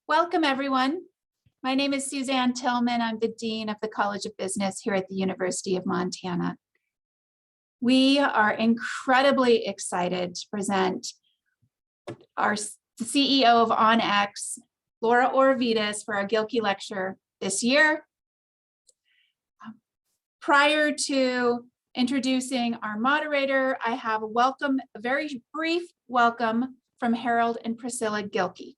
Welcome, everyone. My name is Suzanne Tillman. I'm the Dean of the College of Business here at the University of Montana. We are incredibly excited to present the CEO of Onyx, Laura Orvidis, for our Gilke lecture this year. Prior to introducing our moderator, I have a very brief welcome from Harold and Priscilla Gilkey.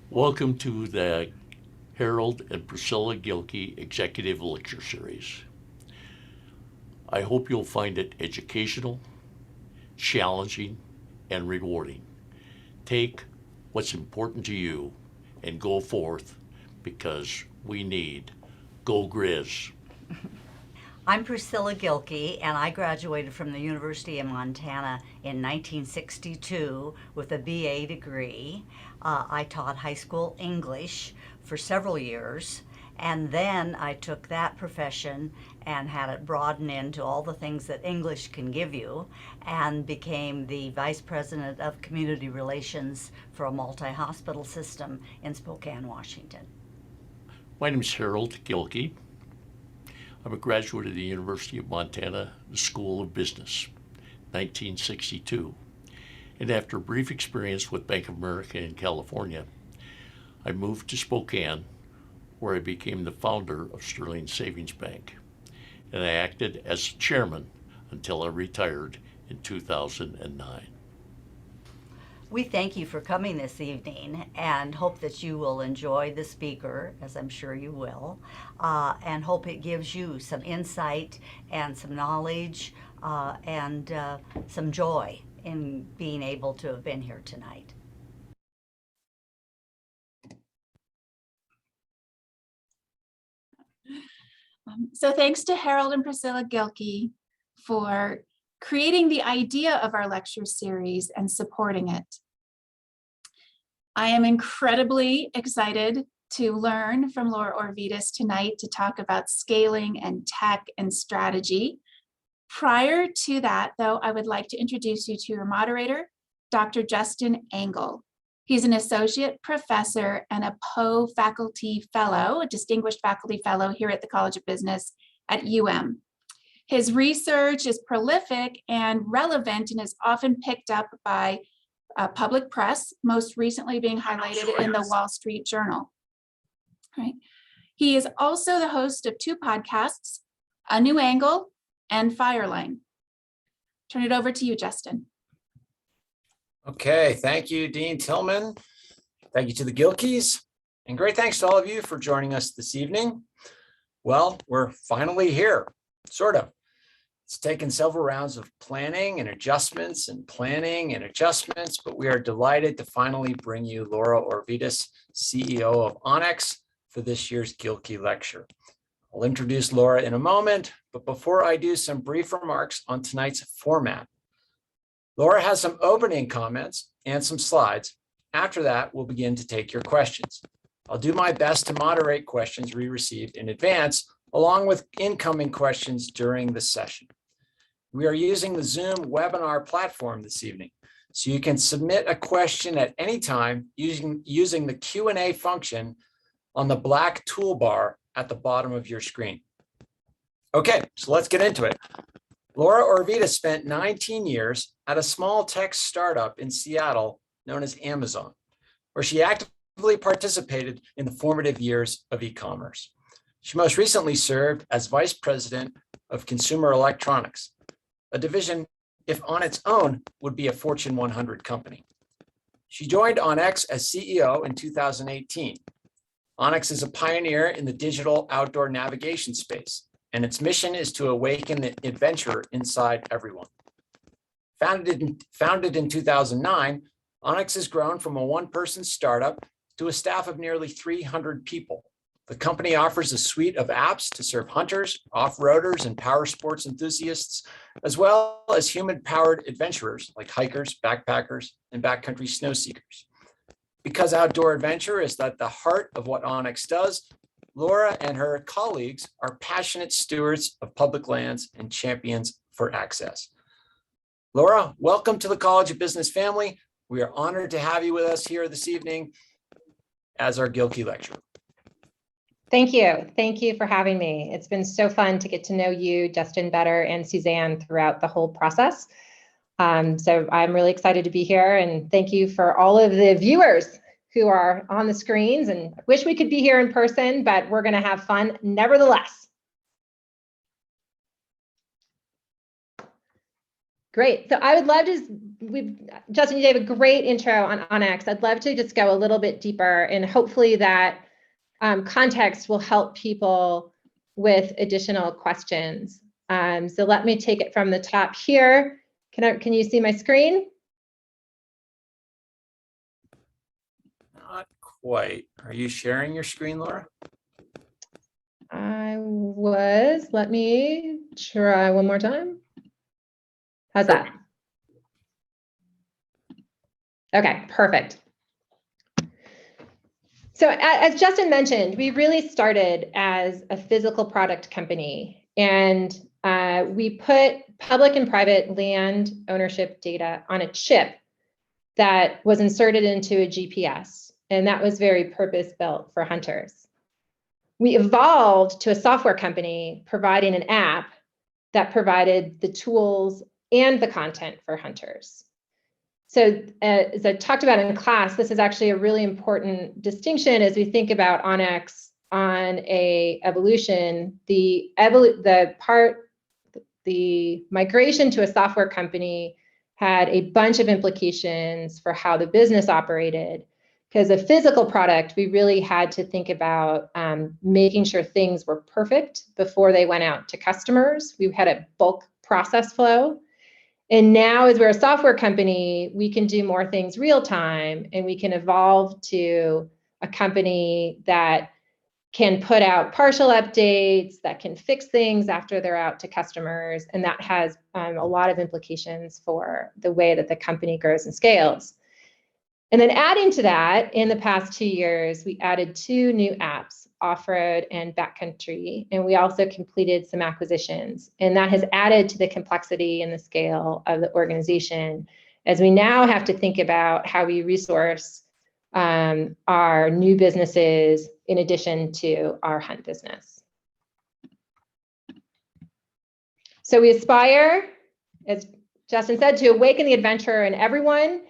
Welcome to the Harold and Priscilla Gilkey Executive Lecture Series. I hope you'll find it educational, challenging, and rewarding. Take what's important to you and go forth, because we need Go Grizz. I'm Priscilla Gilkey, and I graduated from the University of Montana in 1962 with a BA degree. I taught high school English for several years, and then I took that profession and had it broaden into all the things that English can give you, and became the Vice President of Community Relations for a multi-hospital system in Spokane, Washington. My name is Harold Gilkey. I'm a graduate of the University of Montana School of Business, 1962. And after a brief experience with Bank of America in California, I moved to Spokane, where I became the founder of Sterling Savings Bank. And I acted as chairman until I retired in 2009. We thank you for coming this evening and hope that you will enjoy the speaker, as I'm sure you will, and hope it gives you some insight and some knowledge and some joy in being able to have been here tonight. So thanks to Harold and Priscilla Gilkey for creating the idea of our lecture series and supporting it. I am incredibly excited to learn from Laura Orvidis tonight to talk about scaling and tech and strategy. Prior to that, though, I would like to introduce you to your moderator, Dr. Justin Engel. He's an associate professor and a Poe faculty fellow, a distinguished faculty fellow here at the College of Business at His research is prolific and relevant and is often picked up by public press, most recently being highlighted in the Wall Street Journal. Right. He is also the host of two podcasts, A New Angle and Fireline. Turn it over to you, Justin. Okay, thank you, Dean Tillman. Thank you to the Gilkeys, and great thanks to all of you for joining us this evening. Well, we're finally here, sort of. It's taken several rounds of planning and adjustments, but we are delighted to finally bring you Laura Orvidis, CEO of Onyx, for this year's Gilkey lecture. I'll introduce Laura in a moment, but before I do, some brief remarks on tonight's format. Laura has some opening comments and some slides. After that, we'll begin to take your questions. I'll do my best to moderate questions we received in advance, along with incoming questions during the session. We are using the Zoom webinar platform this evening, so you can submit a question at any time using the Q&A function on the black toolbar at the bottom of your screen. Okay, so let's get into it. Laura Orvidis spent 19 years at a small tech startup in Seattle known as Amazon, where she actively participated in the formative years of e-commerce. She most recently served as Vice President of Consumer Electronics, a division, if on its own, would be a Fortune 100 company. She joined Onyx as CEO in 2018. Onyx is a pioneer in the digital outdoor navigation space, and its mission is to awaken the adventure inside everyone. Founded in 2009, Onyx has grown from a one-person startup to a staff of nearly 300 people. The company offers a suite of apps to serve hunters, off-roaders, and power sports enthusiasts, as well as human-powered adventurers like hikers, backpackers, and backcountry snow seekers. Because outdoor adventure is at the heart of what Onyx does, Laura and her colleagues are passionate stewards of public lands and champions for access. Laura, welcome to the College of Business family. We are honored to have you with us here this evening as our Gilkey lecturer. Thank you. Thank you for having me. It's been so fun to get to know you, Justin, better, and Suzanne throughout the whole process. So I'm really excited to be here, and thank you for all of the viewers who are on the screens, and I wish we could be here in person, but we're going to have fun nevertheless. Great. So I would love to, Justin, you gave a great intro on Onyx. I'd love to just go a little bit deeper, and hopefully that context will help people with additional questions. So let me take it from the top here. Can you see my screen? Not quite. Are you sharing your screen, Laura? I was. Let me try one more time. How's that? Okay, perfect. So as Justin mentioned, we really started as a physical product company, and we put public and private land ownership data on a chip that was inserted into a GPS, and that was very purpose-built for hunters. We evolved to a software company providing an app that provided the tools and the content for hunters. So as I talked about in class, this is actually a really important distinction as we think about Onyx on a evolution. The migration to a software company had a bunch of implications for how the business operated. Because a physical product, we really had to think about making sure things were perfect before they went out to customers. We had a bulk process flow. And now as we're a software company, we can do more things real time, and we can evolve to a company that can put out partial updates, that can fix things after they're out to customers. And that has a lot of implications for the way that the company grows and scales. And then adding to that, in the past 2 years, we added 2 new apps, Off-Road and Backcountry, and we also completed some acquisitions. And that has added to the complexity and the scale of the organization, as we now have to think about how we resource our new businesses in addition to our hunt business. So we aspire, as Justin said, to awaken the adventurer in everyone.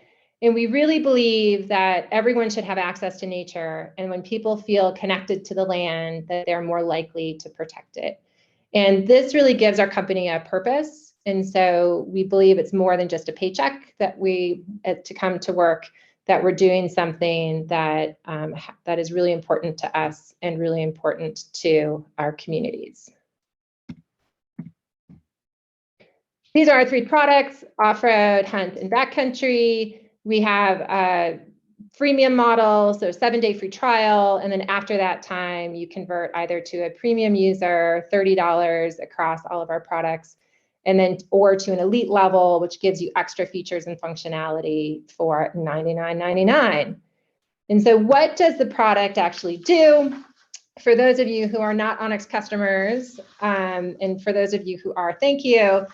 And we really believe that everyone should have access to nature. And when people feel connected to the land, that they're more likely to protect it. And this really gives our company a purpose. And so we believe it's more than just a paycheck that to come to work, that we're doing something that, that is really important to us and really important to our communities. These are our 3 products: Off-Road, Hunt, and Backcountry. We have a freemium model, so 7-day free trial, and then after that time, you convert either to a premium user, $30 across all of our products, and then or to an elite level, which gives you extra features and functionality for $99.99. And so what does the product actually do? For those of you who are not Onyx customers, and for those of you who are, thank you.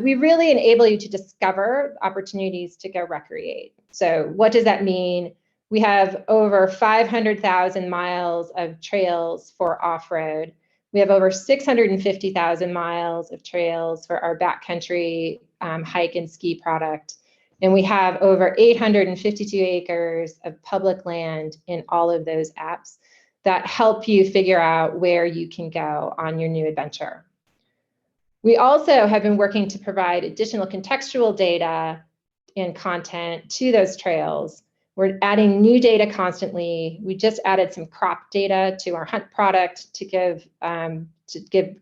We really enable you to discover opportunities to go recreate. So what does that mean? We have over 500,000 miles of trails for off-road. We have over 650,000 miles of trails for our backcountry hike and ski product. And we have over 852 acres of public land in all of those apps that help you figure out where you can go on your new adventure. We also have been working to provide additional contextual data and content to those trails. We're adding new data constantly. We just added some crop data to our hunt product to give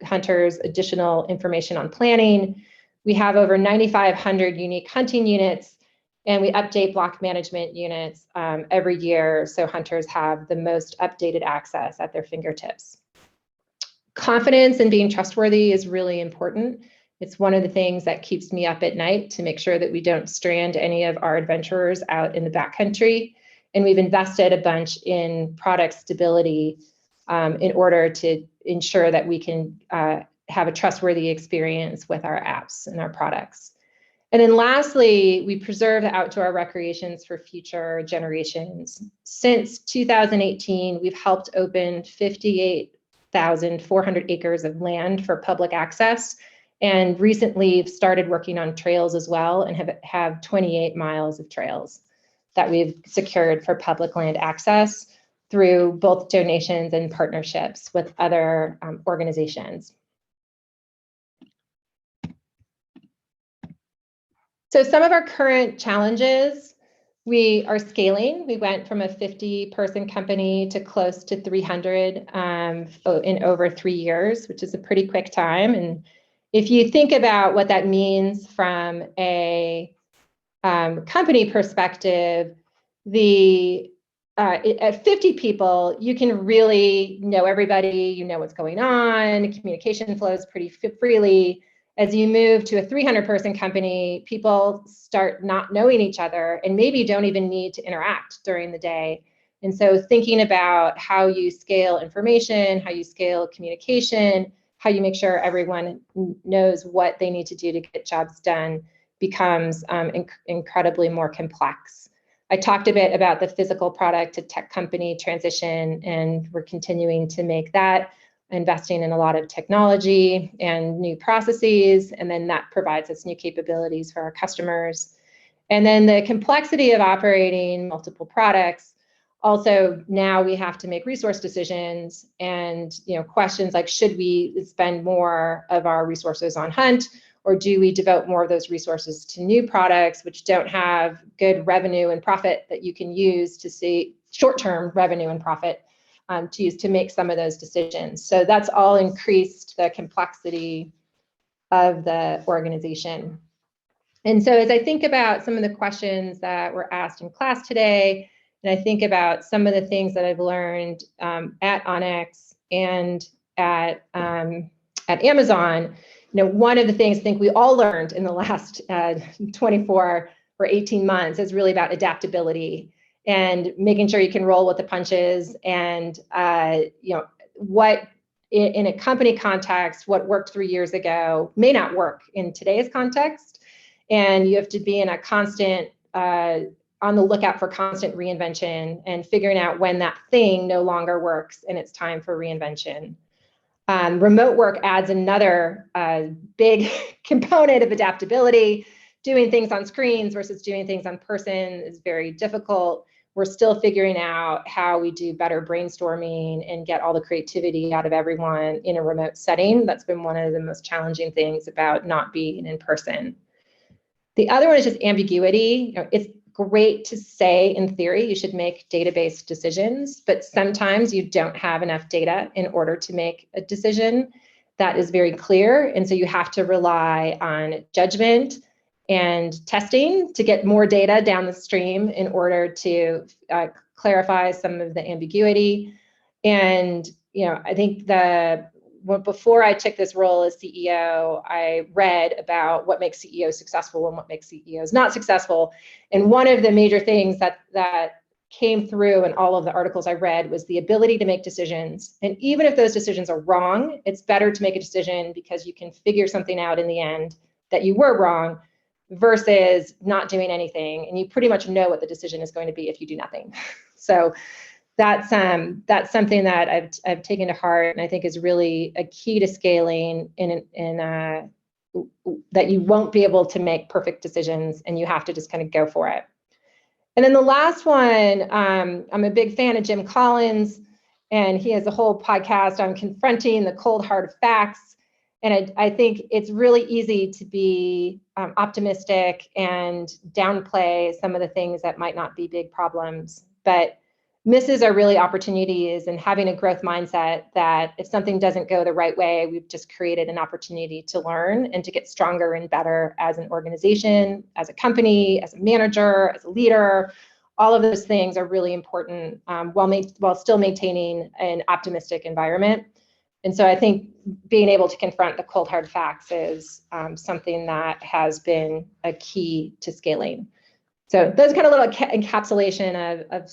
hunters additional information on planning. We have over 9,500 unique hunting units, and we update block management units every year, so hunters have the most updated access at their fingertips. Confidence in being trustworthy is really important. It's one of the things that keeps me up at night to make sure that we don't strand any of our adventurers out in the backcountry. And we've invested a bunch in product stability in order to ensure that we can have a trustworthy experience with our apps and our products. And then lastly, we preserve outdoor recreations for future generations. Since 2018, we've helped open 58,400 acres of land for public access, and recently started working on trails as well, and have 28 miles of trails that we've secured for public land access through both donations and partnerships with other organizations. So some of our current challenges, we are scaling. We went from a 50-person company to close to 300 in over 3 years, which is a pretty quick time. And if you think about what that means from a company perspective, at 50 people, you can really know everybody, you know what's going on, communication flows pretty freely. As you move to a 300-person company, people start not knowing each other and maybe don't even need to interact during the day. And so thinking about how you scale information, how you scale communication, how you make sure everyone knows what they need to do to get jobs done becomes incredibly more complex. I talked a bit about the physical product to tech company transition, and we're continuing to make that, investing in a lot of technology and new processes, and then that provides us new capabilities for our customers. And then the complexity of operating multiple products. Also, now we have to make resource decisions, and questions like, should we spend more of our resources on Hunt, or do we devote more of those resources to new products which don't have good revenue and profit that you can use to see short-term revenue and profit to use to make some of those decisions? So that's all increased the complexity of the organization. And so as I think about some of the questions that were asked in class today, and I think about some of the things that I've learned at Onyx and at Amazon, one of the things I think we all learned in the last 24 or 18 months is really about adaptability and making sure you can roll with the punches. And what in a company context, what worked 3 years ago may not work in today's context. And you have to be in a constant, on the lookout for constant reinvention and figuring out when that thing no longer works and it's time for reinvention. Remote work adds another big component of adaptability. Doing things on screens versus doing things on person is very difficult. We're still figuring out how we do better brainstorming and get all the creativity out of everyone in a remote setting. That's been one of the most challenging things about not being in person. The other one is just ambiguity. It's great to say in theory you should make database decisions, but sometimes you don't have enough data in order to make a decision that is very clear. And so you have to rely on judgment and testing to get more data down the stream in order to clarify some of the ambiguity. And I think before I took this role as CEO, I read about what makes CEOs successful and what makes CEOs not successful. And one of the major things that came through in all of the articles I read was the ability to make decisions. And even if those decisions are wrong, it's better to make a decision because you can figure something out in the end that you were wrong versus not doing anything. And you pretty much know what the decision is going to be if you do nothing. So that's something that I've taken to heart, and I think is really a key to scaling that you won't be able to make perfect decisions, and you have to just kind of go for it. And then the last one, I'm a big fan of Jim Collins, and he has a whole podcast on confronting the cold hard facts. And I think it's really easy to be optimistic and downplay some of the things that might not be big problems, but misses are really opportunities, and having a growth mindset that if something doesn't go the right way, we've just created an opportunity to learn and to get stronger and better as an organization, as a company, as a manager, as a leader. All of those things are really important while still maintaining an optimistic environment. And so I think being able to confront the cold hard facts is something that has been a key to scaling. So those kind of little encapsulation of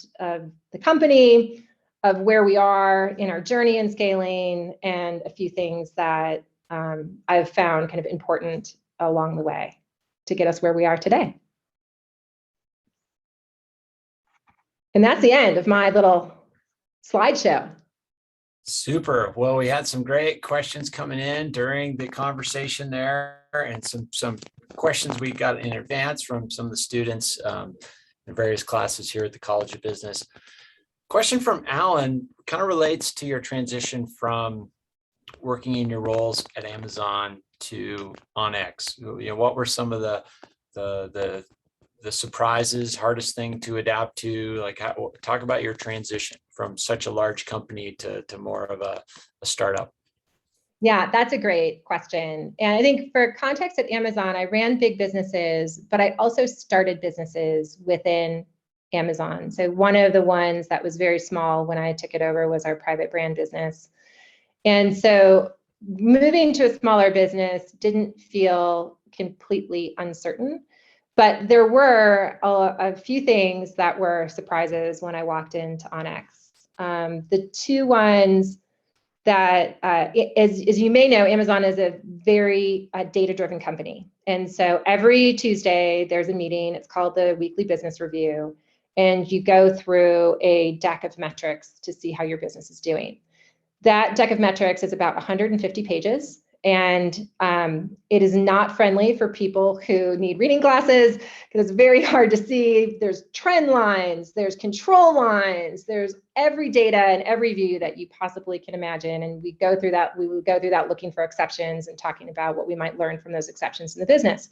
the company, of where we are in our journey in scaling, and a few things that I've found kind of important along the way to get us where we are today. And that's the end of my little slideshow. Super. Well, we had some great questions coming in during the conversation there, and some questions we got in advance from some of the students in various classes here at the College of Business. Question from Alan kind of relates to your transition from working in your roles at Amazon to Onyx. What were some of the surprises, hardest thing to adapt to? Like, talk about your transition from such a large company to more of a startup. Yeah, that's a great question. And I think for context at Amazon, I ran big businesses, but I also started businesses within Amazon. So one of the ones that was very small when I took it over was our private brand business. And so moving to a smaller business didn't feel completely uncertain, but there were a few things that were surprises when I walked into Onyx. The two ones that, as you may know, Amazon is a very data-driven company. And so every Tuesday, there's a meeting. It's called the Weekly Business Review. And you go through a deck of metrics to see how your business is doing. That deck of metrics is about 150 pages. And it is not friendly for people who need reading glasses because it's very hard to see. There's trend lines, there's control lines, there's every data and every view that you possibly can imagine. And we go through that. We would go through that looking for exceptions and talking about what we might learn from those exceptions in the business.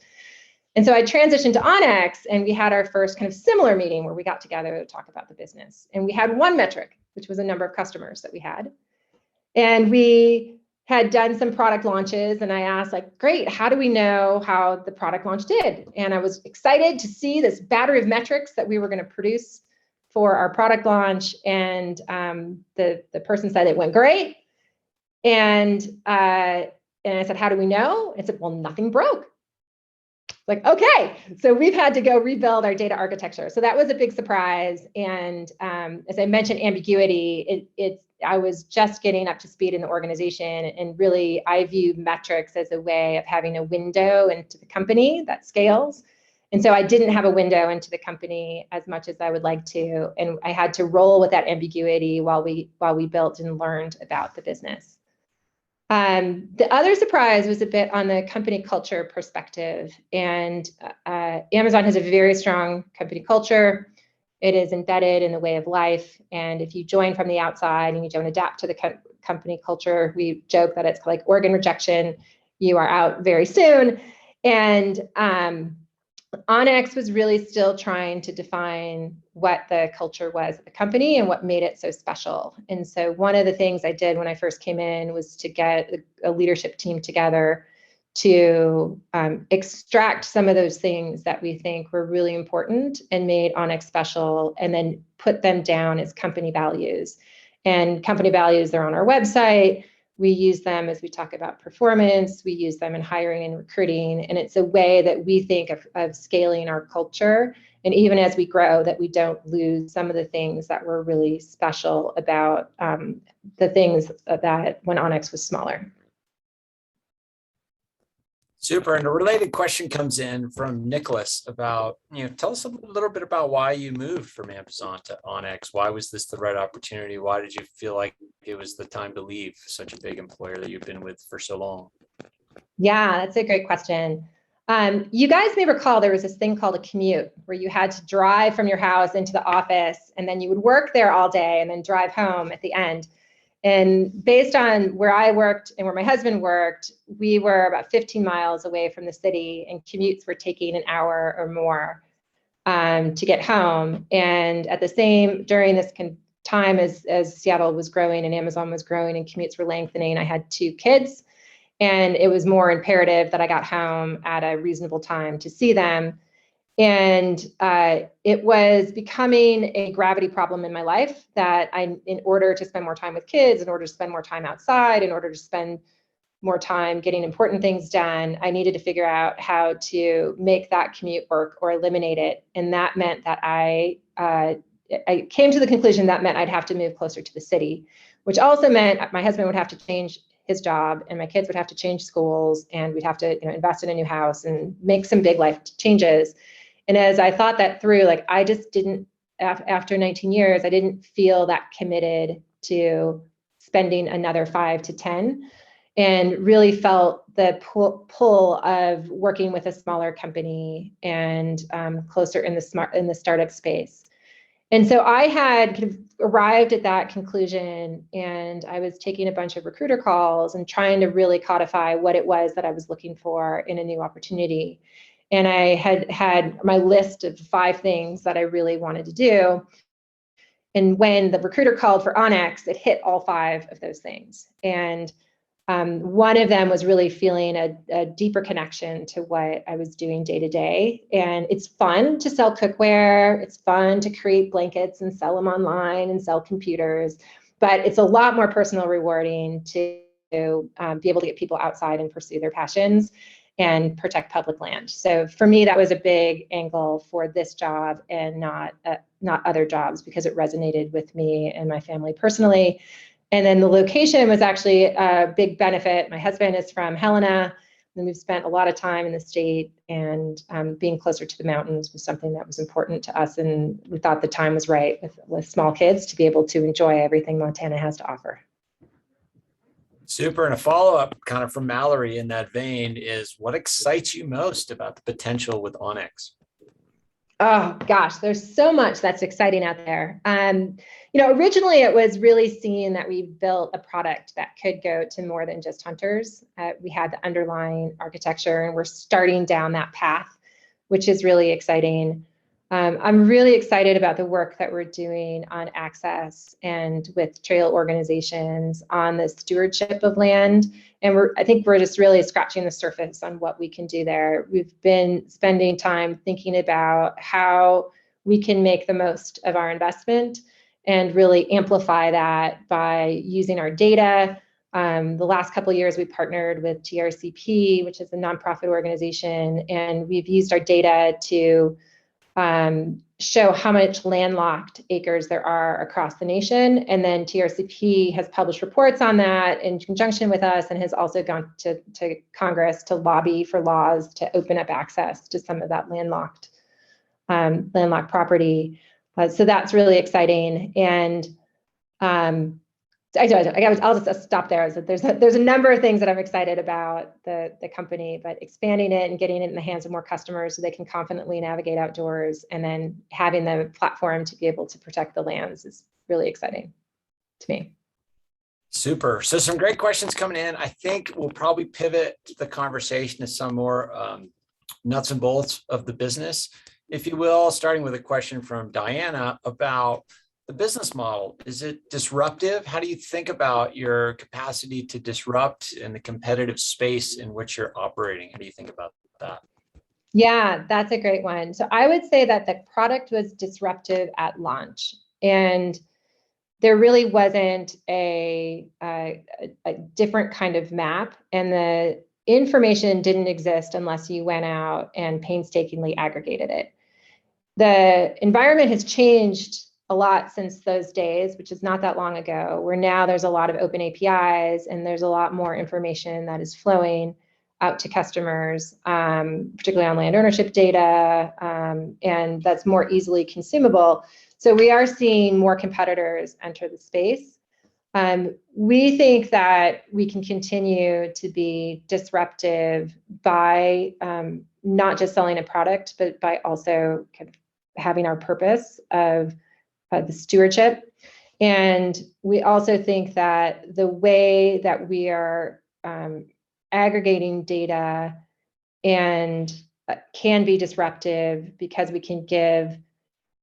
And so I transitioned to Onyx, and we had our first kind of similar meeting where we got together to talk about the business. And we had one metric, which was the number of customers that we had. And we had done some product launches, and I asked, like, great, how do we know how the product launch did? And I was excited to see this battery of metrics that we were going to produce for our product launch. And the person said it went great. And I said, how do we know? And said, well, nothing broke. Like, okay, so we've had to go rebuild our data architecture. So that was a big surprise. And as I mentioned, ambiguity, I was just getting up to speed in the organization, and really I view metrics as a way of having a window into the company that scales. And so I didn't have a window into the company as much as I would like to. And I had to roll with that ambiguity while we built and learned about the business. The other surprise was a bit on the company culture perspective. And Amazon has a very strong company culture. It is embedded in the way of life. And if you join from the outside and you don't adapt to the company culture, we joke that it's like organ rejection. You are out very soon. And Onyx was really still trying to define what the culture was at the company and what made it so special. And so one of the things I did when I first came in was to get a leadership team together to extract some of those things that we think were really important and made Onyx special, and then put them down as company values. And company values, they're on our website. We use them as we talk about performance. We use them in hiring and recruiting. And it's a way that we think of scaling our culture. And even as we grow, that we don't lose some of the things that were really special about the things that when Onyx was smaller. Super. And a related question comes in from Nicholas about, tell us a little bit about why you moved from Amazon to Onyx. Why was this the right opportunity? Why did you feel like it was the time to leave such a big employer that you've been with for so long? Yeah, that's a great question. You guys may recall there was this thing called a commute, where you had to drive from your house into the office, and then you would work there all day and then drive home at the end. And based on where I worked and where my husband worked, we were about 15 miles away from the city, and commutes were taking an hour or more to get home. And at the same, during this time as Seattle was growing and Amazon was growing and commutes were lengthening, I had 2 kids, and it was more imperative that I got home at a reasonable time to see them. And it was becoming a gravity problem in my life that in order to spend more time with kids, in order to spend more time outside, in order to spend more time getting important things done, I needed to figure out how to make that commute work or eliminate it. And that meant that I came to the conclusion that meant I'd have to move closer to the city, which also meant my husband would have to change his job, and my kids would have to change schools, and we'd have to, invest in a new house and make some big life changes. And as I thought that through, like, I just didn't, after 19 years, I didn't feel that committed to spending another 5 to 10, and really felt the pull of working with a smaller company and closer in the startup space. And so I had kind of arrived at that conclusion, and I was taking a bunch of recruiter calls and trying to really codify what it was that I was looking for in a new opportunity. And I had my list of 5 things that I really wanted to do. And when the recruiter called for Onyx, it hit all 5 of those things. And one of them was really feeling a deeper connection to what I was doing day to day. And it's fun to sell cookware. It's fun to create blankets and sell them online and sell computers. But it's a lot more personal rewarding to be able to get people outside and pursue their passions and protect public land. So for me, that was a big angle for this job, and not other jobs, because it resonated with me and my family personally. And then the location was actually a big benefit. My husband is from Helena, and we've spent a lot of time in the state, and being closer to the mountains was something that was important to us. And we thought the time was right with small kids to be able to enjoy everything Montana has to offer. Super. And a follow-up kind of from Mallory in that vein is, what excites you most about the potential with Onyx? Oh gosh, there's so much that's exciting out there. Originally it was really seeing that we built a product that could go to more than just hunters. We had the underlying architecture, and we're starting down that path, which is really exciting. I'm really excited about the work that we're doing on access and with trail organizations on the stewardship of land. And I think we're just really scratching the surface on what we can do there. We've been spending time thinking about how we can make the most of our investment and really amplify that by using our data. The last couple of years, we partnered with TRCP, which is a nonprofit organization, and we've used our data to show how much landlocked acres there are across the nation. And then TRCP has published reports on that in conjunction with us, and has also gone to Congress to lobby for laws to open up access to some of that landlocked property. So that's really exciting. And I'll just stop there. So there's a number of things that I'm excited about the company, but expanding it and getting it in the hands of more customers so they can confidently navigate outdoors, and then having the platform to be able to protect the lands is really exciting to me. Super. So some great questions coming in. I think we'll probably pivot the conversation to some more nuts and bolts of the business, if you will, starting with a question from Diana about the business model. Is it disruptive? How do you think about your capacity to disrupt in the competitive space in which you're operating? How do you think about that? Yeah, that's a great one. So I would say that the product was disruptive at launch, and there really wasn't a different kind of map, and the information didn't exist unless you went out and painstakingly aggregated it. The environment has changed a lot since those days, which is not that long ago, where now there's a lot of open APIs, and there's a lot more information that is flowing out to customers, particularly on land ownership data, and that's more easily consumable. So we are seeing more competitors enter the space. We think that we can continue to be disruptive by not just selling a product, but by also kind of having our purpose of the stewardship. And we also think that the way that we are aggregating data and can be disruptive, because we can give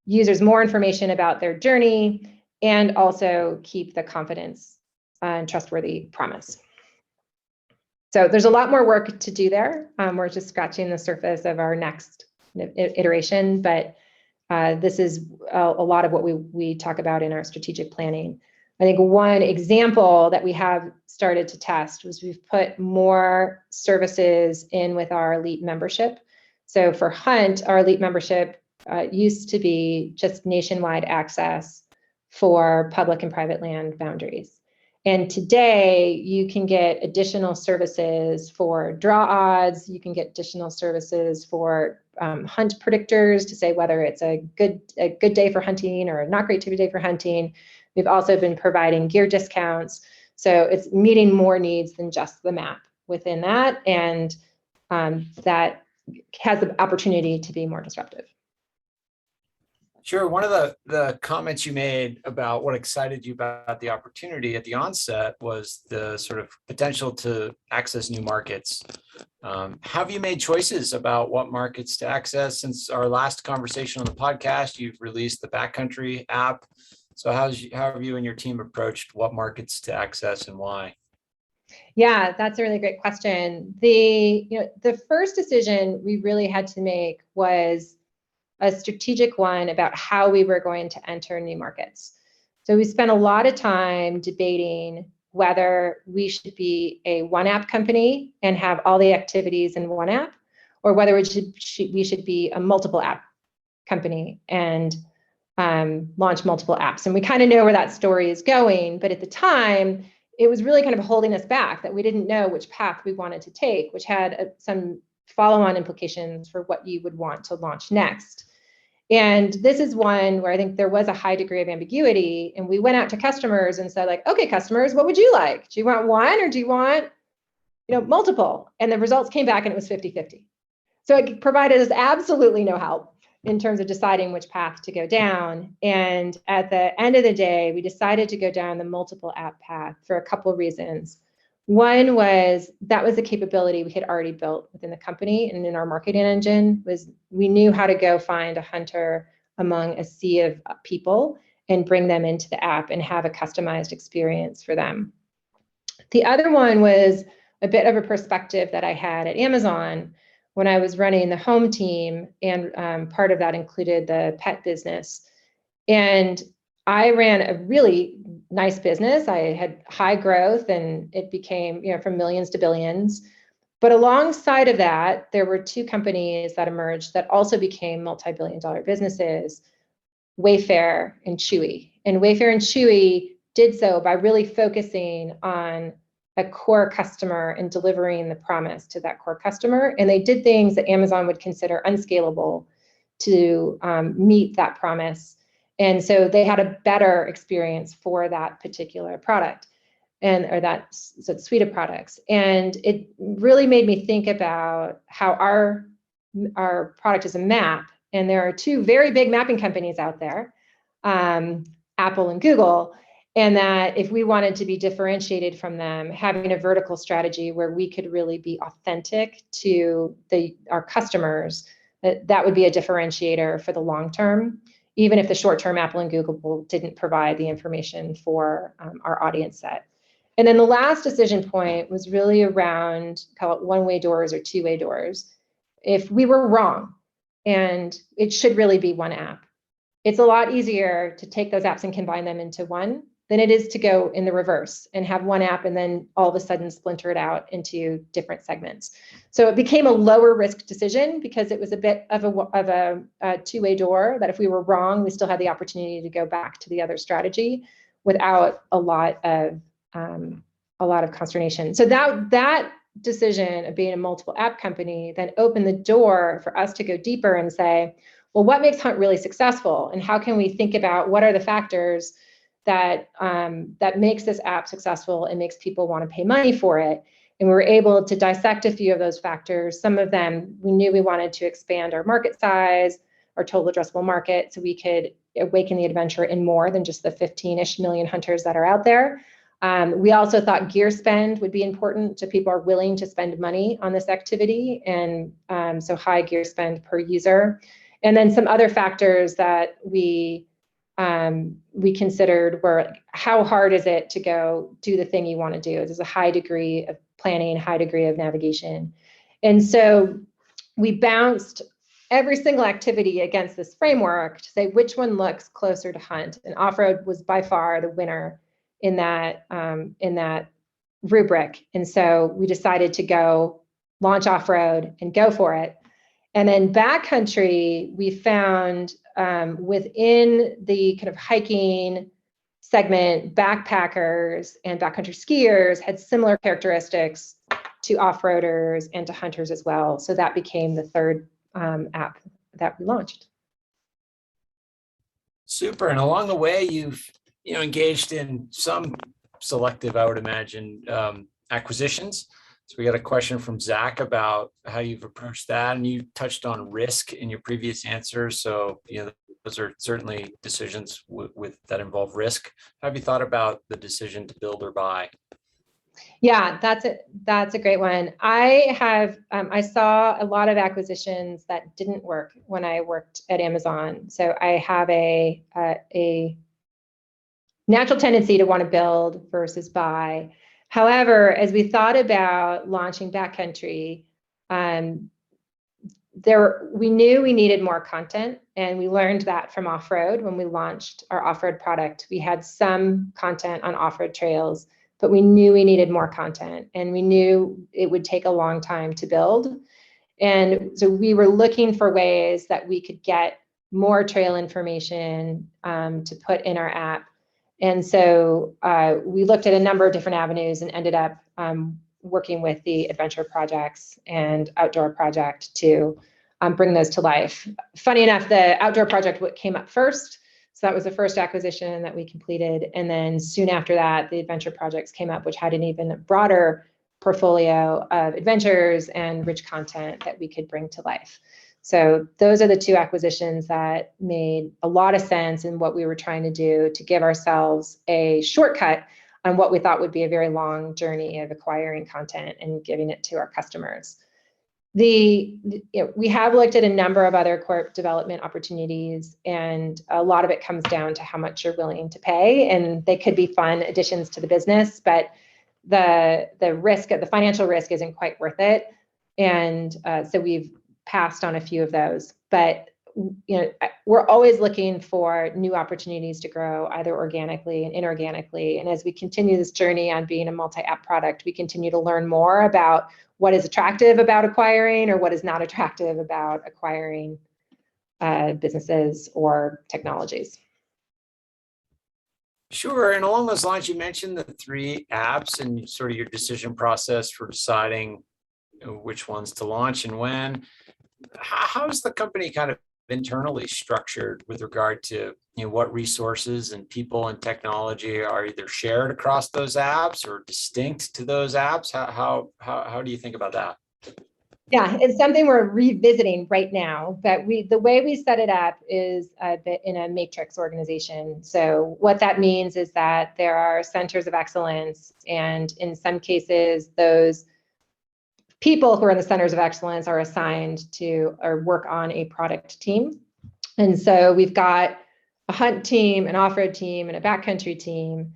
users more information about their journey and also keep the confidence and trustworthy promise. So there's a lot more work to do there. We're just scratching the surface of our next iteration, but this is a lot of what we talk about in our strategic planning. I think one example that we have started to test was we've put more services in with our elite membership. So for Hunt, our elite membership used to be just nationwide access for public and private land boundaries. And today you can get additional services for draw odds. You can get additional services for hunt predictors to say whether it's a good day for hunting or a not great day for hunting. We've also been providing gear discounts. So it's meeting more needs than just the map within that. And that has the opportunity to be more disruptive. Sure. One of the comments you made about what excited you about the opportunity at the onset was the sort of potential to access new markets. Have you made choices about what markets to access? Since our last conversation on the podcast, you've released the Backcountry app. So how have you and your team approached what markets to access and why? Yeah, that's a really great question. The first decision we really had to make was a strategic one about how we were going to enter new markets. So we spent a lot of time debating whether we should be a one app company and have all the activities in one app, or whether we should be a multiple app company and launch multiple apps. And we kind of know where that story is going, but at the time, it was really kind of holding us back that we didn't know which path we wanted to take, which had some follow-on implications for what you would want to launch next. And this is one where I think there was a high degree of ambiguity. And we went out to customers and said, like, okay, customers, what would you like? Do you want one or do you want, multiple? And the results came back and it was 50-50. So it provided us absolutely no help in terms of deciding which path to go down. And at the end of the day, we decided to go down the multiple app path for a couple of reasons. One was that was the capability we had already built within the company and in our marketing engine. Was we knew how to go find a hunter among a sea of people and bring them into the app and have a customized experience for them. The other one was a bit of a perspective that I had at Amazon when I was running the home team, and part of that included the pet business. And I ran a really nice business. I had high growth and it became, from millions to billions. But alongside of that, there were two companies that emerged that also became multi-billion-dollar businesses, Wayfair and Chewy. And Wayfair and Chewy did so by really focusing on a core customer and delivering the promise to that core customer. And they did things that Amazon would consider unscalable to meet that promise. And so they had a better experience for that particular product or that suite of products. And it really made me think about how our product is a map. And there are two very big mapping companies out there, Apple and Google. And that if we wanted to be differentiated from them, having a vertical strategy where we could really be authentic to our customers, that would be a differentiator for the long term, even if the short term Apple and Google didn't provide the information for our audience set. And then the last decision point was really around, call it one-way doors or two-way doors. If we were wrong, and it should really be one app, it's a lot easier to take those apps and combine them into one than it is to go in the reverse and have one app and then all of a sudden splinter it out into different segments. So it became a lower risk decision because it was a bit of a two-way door that if we were wrong, we still had the opportunity to go back to the other strategy without a lot of consternation. So that decision of being a multiple app company then opened the door for us to go deeper and say, well, what makes Hunt really successful? And how can we think about what are the factors that makes this app successful and makes people want to pay money for it? And we were able to dissect a few of those factors. Some of them, we knew we wanted to expand our market size, our total addressable market, so we could awaken the adventure in more than just the 15-ish million hunters that are out there. We also thought gear spend would be important, so people are willing to spend money on this activity, and so high gear spend per user. And then some other factors that we considered were how hard is it to go do the thing you want to do? There's a high degree of planning, high degree of navigation. And so we bounced every single activity against this framework to say which one looks closer to Hunt. And off-road was by far the winner in that rubric. And so we decided to go launch off-road and go for it. And then backcountry, we found within the kind of hiking segment, backpackers and backcountry skiers had similar characteristics to off-roaders and to hunters as well. So that became the third app that we launched. Super. And along the way, you've engaged in some selective, I would imagine, acquisitions. So we got a question from Zach about how you've approached that, and you touched on risk in your previous answer. So those are certainly decisions with that involve risk. Have you thought about the decision to build or buy? Yeah, that's a great one. I saw a lot of acquisitions that didn't work when I worked at Amazon. So I have a natural tendency to want to build versus buy. However, as we thought about launching Backcountry, we knew we needed more content, and we learned that from off-road when we launched our off-road product. We had some content on off-road trails, but we knew we needed more content, and we knew it would take a long time to build. And so we were looking for ways that we could get more trail information to put in our app. And so we looked at a number of different avenues and ended up working with the Adventure Projects and Outdoor Project to bring those to life. Funny enough, the Outdoor Project came up first. So that was the first acquisition that we completed. And then soon after that, the Adventure Projects came up, which had an even broader portfolio of adventures and rich content that we could bring to life. So those are the two acquisitions that made a lot of sense in what we were trying to do to give ourselves a shortcut on what we thought would be a very long journey of acquiring content and giving it to our customers. We have looked at a number of other corp development opportunities, and a lot of it comes down to how much you're willing to pay, and they could be fun additions to the business, but the financial risk isn't quite worth it. And so we've passed on a few of those, but we're always looking for new opportunities to grow, either organically and inorganically. And as we continue this journey on being a multi-app product, we continue to learn more about what is attractive about acquiring or what is not attractive about acquiring businesses or technologies. Sure. And along those lines, you mentioned the 3 apps and sort of your decision process for deciding which ones to launch and when. How is the company kind of internally structured with regard to what resources and people and technology are either shared across those apps or distinct to those apps? How do you think about that? Yeah, it's something we're revisiting right now, but the way we set it up is a bit in a matrix organization. So what that means is that there are centers of excellence, and in some cases, those people who are in the centers of excellence are assigned to or work on a product team. And so we've got a hunt team, an off-road team, and a backcountry team.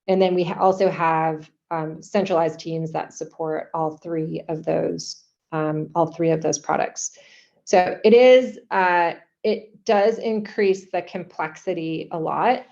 And then we also have centralized teams that support all three of those products. So it does increase the complexity a lot.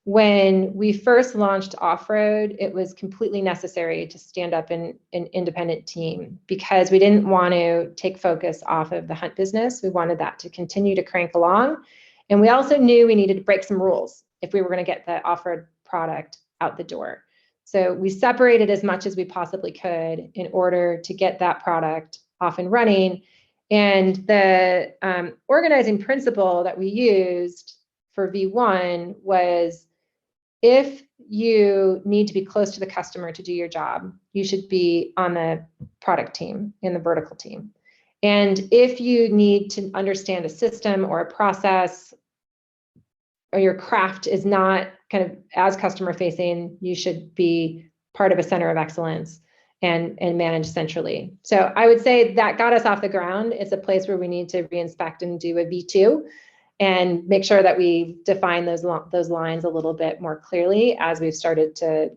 When we first launched off-road, it was completely necessary to stand up an independent team because we didn't want to take focus off of the hunt business. We wanted that to continue to crank along. And we also knew we needed to break some rules if we were going to get the off-road product out the door. So we separated as much as we possibly could in order to get that product off and running. And the organizing principle that we used for V1 was, if you need to be close to the customer to do your job, you should be on the product team, in the vertical team. And if you need to understand a system or a process, or your craft is not kind of as customer facing, you should be part of a center of excellence and manage centrally. So I would say that got us off the ground. It's a place where we need to reinspect and do a V2 and make sure that we define those lines a little bit more clearly as we've started to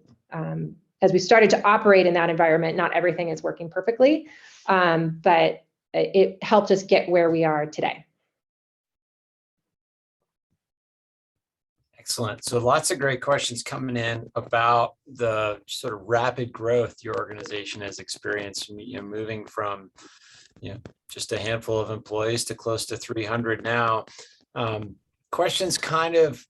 operate in that environment. Not everything is working perfectly, but it helped us get where we are today. Excellent. So lots of great questions coming in about the sort of rapid growth your organization has experienced, moving from just a handful of employees to close to 300 now. Questions kind of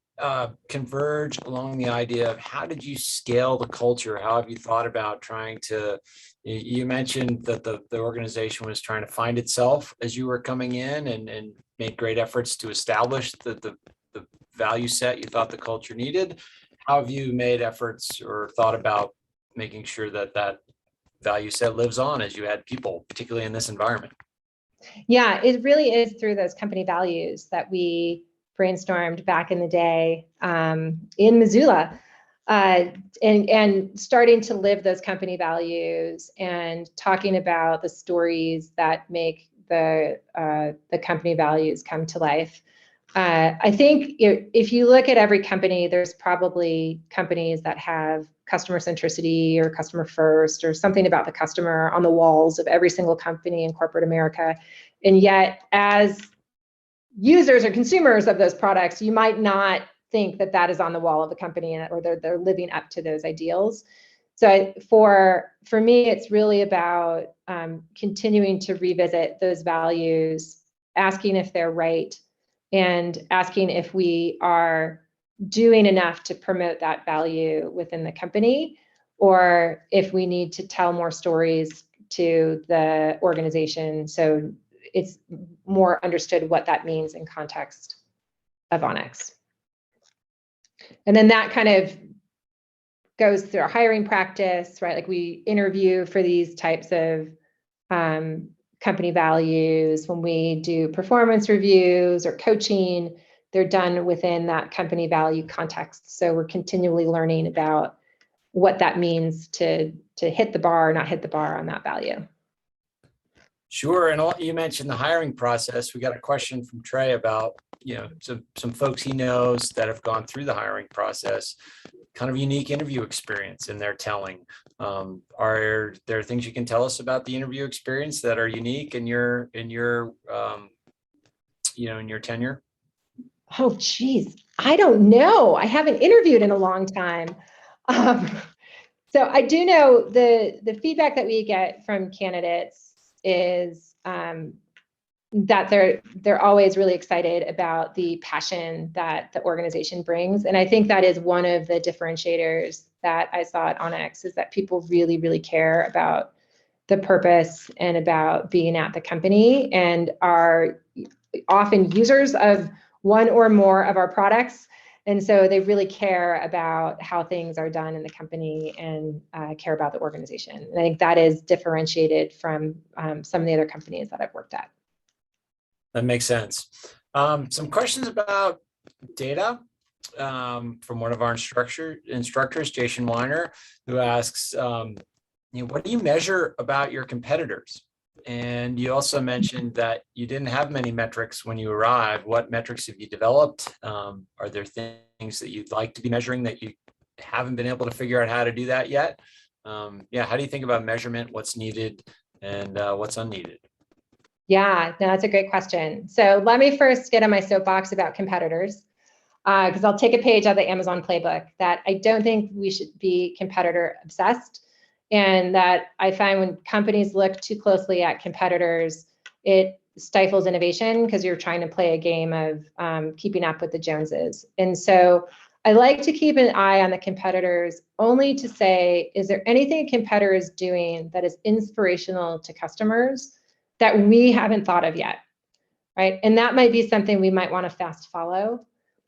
converge along the idea of how did you scale the culture? How have you thought about trying to, you mentioned that the organization was trying to find itself as you were coming in and made great efforts to establish the value set you thought the culture needed. How have you made efforts or thought about making sure that that value set lives on as you add people, particularly in this environment? Yeah, it really is through those company values that we brainstormed back in the day in Missoula, and starting to live those company values and talking about the stories that make the company values come to life. I think if you look at every company, there's probably companies that have customer centricity or customer first or something about the customer on the walls of every single company in corporate America. And yet, as users or consumers of those products, you might not think that that is on the wall of the company or they're living up to those ideals. So for me, it's really about continuing to revisit those values, asking if they're right, and asking if we are doing enough to promote that value within the company, or if we need to tell more stories to the organization so it's more understood what that means in context of Onyx. And then that kind of goes through our hiring practice, right? Like we interview for these types of company values. When we do performance reviews or coaching, they're done within that company value context. So we're continually learning about what that means to hit the bar or not hit the bar on that value. Sure. And you mentioned the hiring process. We got a question from Trey about, some folks he knows that have gone through the hiring process, kind of unique interview experience in their telling. Are there things you can tell us about the interview experience that are unique in your tenure? Oh, geez, I don't know. I haven't interviewed in a long time. So I do know the feedback that we get from candidates is that they're always really excited about the passion that the organization brings. And I think that is one of the differentiators that I saw at Onyx, is that people really, really care about the purpose and about being at the company and are often users of one or more of our products. And so they really care about how things are done in the company and care about the organization. And I think that is differentiated from some of the other companies that I've worked at. That makes sense. Some questions about data from one of our instructors, Jason Weiner, who asks, what do you measure about your competitors? And you also mentioned that you didn't have many metrics when you arrived. What metrics have you developed? Are there things that you'd like to be measuring that you haven't been able to figure out how to do that yet? How do you think about measurement, what's needed and what's unneeded? Yeah, no, that's a great question. So let me first get on my soapbox about competitors, because I'll take a page out of the Amazon playbook, that I don't think we should be competitor obsessed. And that I find when companies look too closely at competitors, it stifles innovation because you're trying to play a game of keeping up with the Joneses. And so I like to keep an eye on the competitors only to say, is there anything a competitor is doing that is inspirational to customers that we haven't thought of yet, right? And that might be something we might want to fast follow.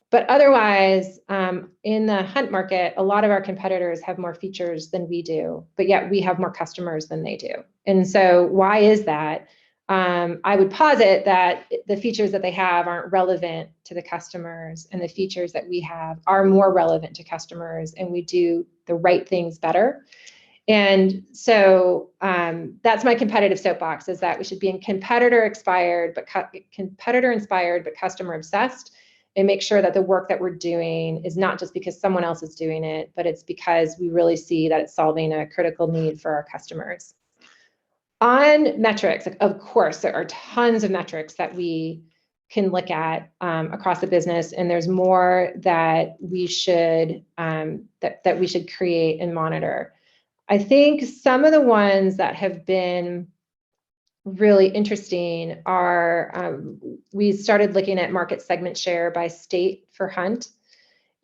But otherwise, in the hunt market, a lot of our competitors have more features than we do, but yet we have more customers than they do. And so why is that? I would posit that the features that they have aren't relevant to the customers, and the features that we have are more relevant to customers, and we do the right things better. And so that's my competitive soapbox, is that we should be competitor inspired, but customer obsessed, and make sure that the work that we're doing is not just because someone else is doing it, but it's because we really see that it's solving a critical need for our customers. On metrics, of course, there are tons of metrics that we can look at across the business, and there's more that we should that we should create and monitor. I think some of the ones that have been really interesting are we started looking at market segment share by state for Hunt.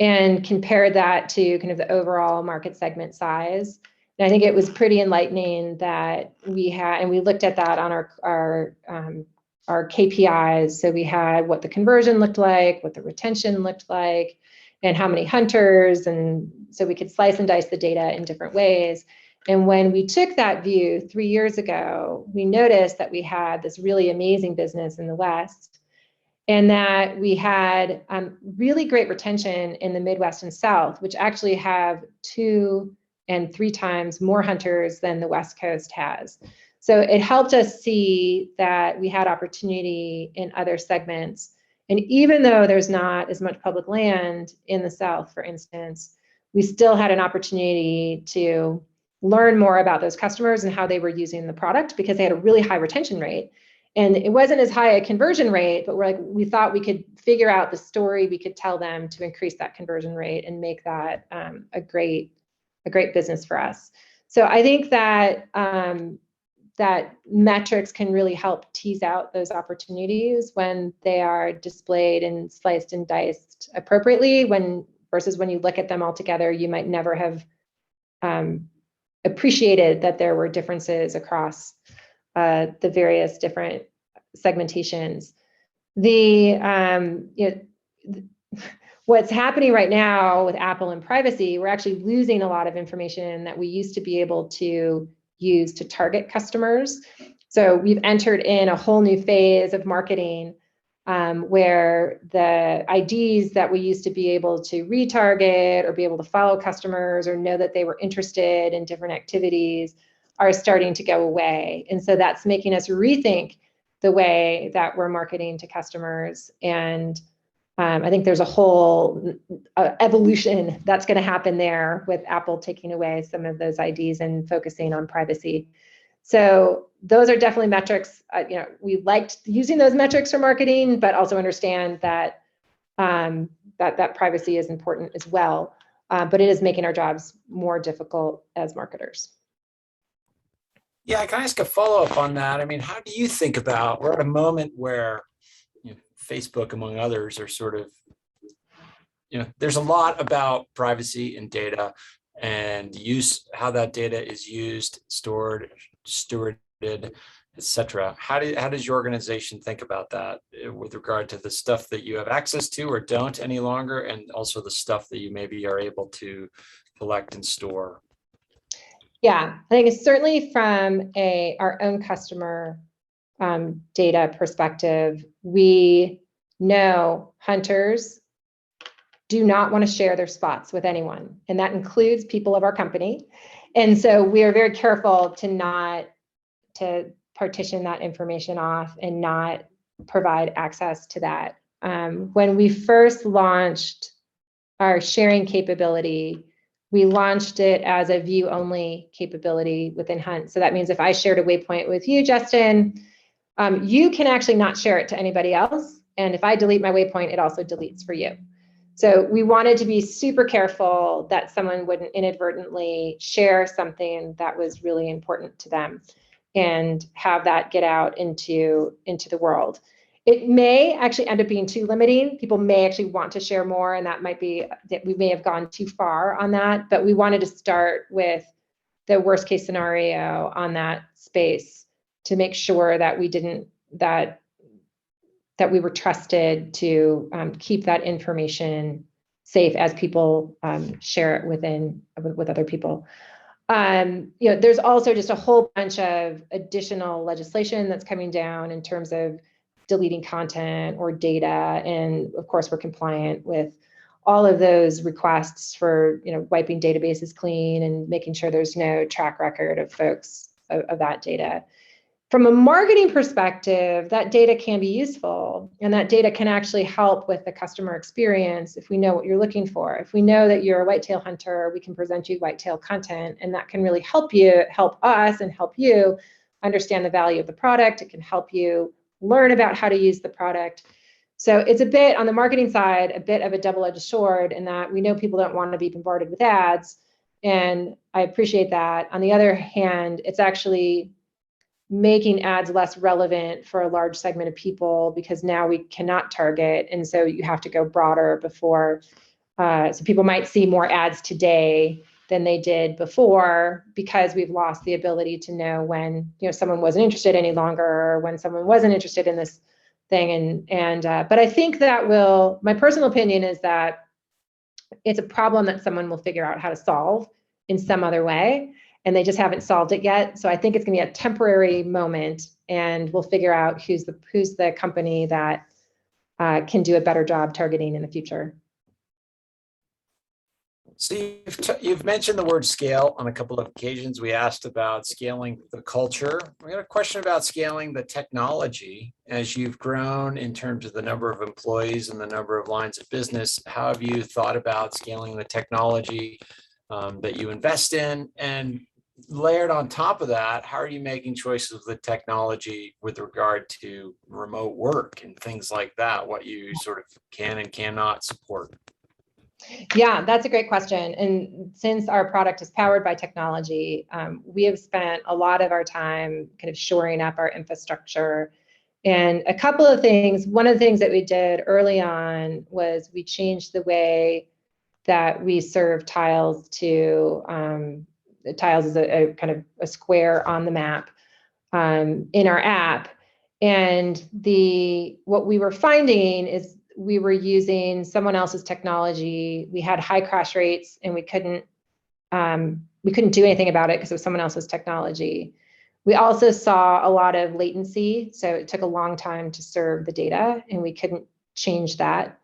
and compared that to kind of the overall market segment size. And I think it was pretty enlightening that we had, and we looked at that on our KPIs. So we had what the conversion looked like, what the retention looked like, and how many hunters. And so we could slice and dice the data in different ways. And when we took that view 3 years ago, we noticed that we had this really amazing business in the West, and that we had really great retention in the Midwest and South, which actually have 2 and 3 times more hunters than the West Coast has. So it helped us see that we had opportunity in other segments. And even though there's not as much public land in the South, for instance, we still had an opportunity to learn more about those customers and how they were using the product, because they had a really high retention rate. And it wasn't as high a conversion rate, but we thought we could figure out the story we could tell them to increase that conversion rate and make that a great business for us. So I think that that metrics can really help tease out those opportunities when they are displayed and sliced and diced appropriately, versus when you look at them all together, you might never have appreciated that there were differences across the various different segmentations. What's happening right now with Apple and privacy, we're actually losing a lot of information that we used to be able to use to target customers. So we've entered in a whole new phase of marketing where the IDs that we used to be able to retarget or be able to follow customers or know that they were interested in different activities are starting to go away. And so that's making us rethink the way that we're marketing to customers. And I think there's a whole evolution that's going to happen there with Apple taking away some of those IDs and focusing on privacy. So those are definitely metrics. We liked using those metrics for marketing, but also understand that that privacy is important as well. But it is making our jobs more difficult as marketers. Yeah, can I ask a follow-up on that? I mean, how do you think about, we're at a moment where Facebook, among others, are sort of, there's a lot about privacy and data and how that data is used, stored, stewarded, etc. How does your organization think about that with regard to the stuff that you have access to or don't any longer, and also the stuff that you maybe are able to collect and store? Yeah, I think it's certainly from our own customer data perspective, we know hunters do not want to share their spots with anyone, and that includes people of our company. And so we are very careful to partition that information off and not provide access to that. When we first launched our sharing capability, we launched it as a view-only capability within Hunt. So that means if I shared a waypoint with you, Justin, you can actually not share it to anybody else. And if I delete my waypoint, it also deletes for you. So we wanted to be super careful that someone wouldn't inadvertently share something that was really important to them and have that get out into the world. It may actually end up being too limiting. People may actually want to share more, and that might be that we may have gone too far on that, but we wanted to start with the worst case scenario on that space to make sure that we didn't, that we were trusted to keep that information safe as people share it with other people. There's also just a whole bunch of additional legislation that's coming down in terms of deleting content or data. And of course, we're compliant with all of those requests for wiping databases clean and making sure there's no track record of folks of that data. From a marketing perspective, that data can be useful, and that data can actually help with the customer experience if we know what you're looking for. If we know that you're a whitetail hunter, we can present you whitetail content, and that can really help us and help you understand the value of the product. It can help you learn about how to use the product. So it's a bit, on the marketing side, a bit of a double-edged sword in that we know people don't want to be bombarded with ads, and I appreciate that. On the other hand, it's actually making ads less relevant for a large segment of people because now we cannot target, and so you have to go broader before So people might see more ads today than they did before, because we've lost the ability to know when, you know, someone wasn't interested any longer, or when someone wasn't interested in this thing. But I think that my personal opinion is that it's a problem that someone will figure out how to solve in some other way, and they just haven't solved it yet. So I think it's going to be a temporary moment, and we'll figure out who's the company that can do a better job targeting in the future. So you've mentioned the word scale on a couple of occasions. We asked about scaling the culture. We got a question about scaling the technology. As you've grown in terms of the number of employees and the number of lines of business, how have you thought about scaling the technology that you invest in? And layered on top of that, how are you making choices of the technology with regard to remote work and things like that, what you sort of can and cannot support? Yeah, that's a great question. And since our product is powered by technology, we have spent a lot of our time kind of shoring up our infrastructure. And a couple of things, one of the things that we did early on was we changed the way that we serve tiles to, tiles is a kind of a square on the map in our app. And what we were finding is we were using someone else's technology. We had high crash rates, and we couldn't do anything about it because it was someone else's technology. We also saw a lot of latency, so it took a long time to serve the data, and we couldn't change that.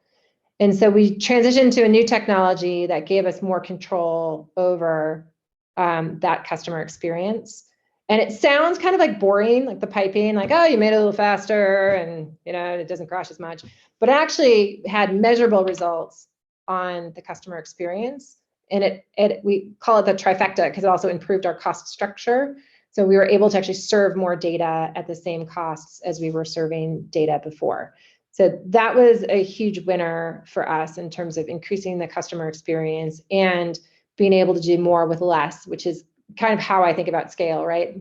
And so we transitioned to a new technology that gave us more control over that customer experience. And it sounds kind of like boring, like the piping, like, oh, you made it a little faster, and you know, it doesn't crash as much. But it actually had measurable results on the customer experience. And we call it the trifecta because it also improved our cost structure. So we were able to actually serve more data at the same costs as we were serving data before. So that was a huge winner for us in terms of increasing the customer experience and being able to do more with less, which is kind of how I think about scale, right?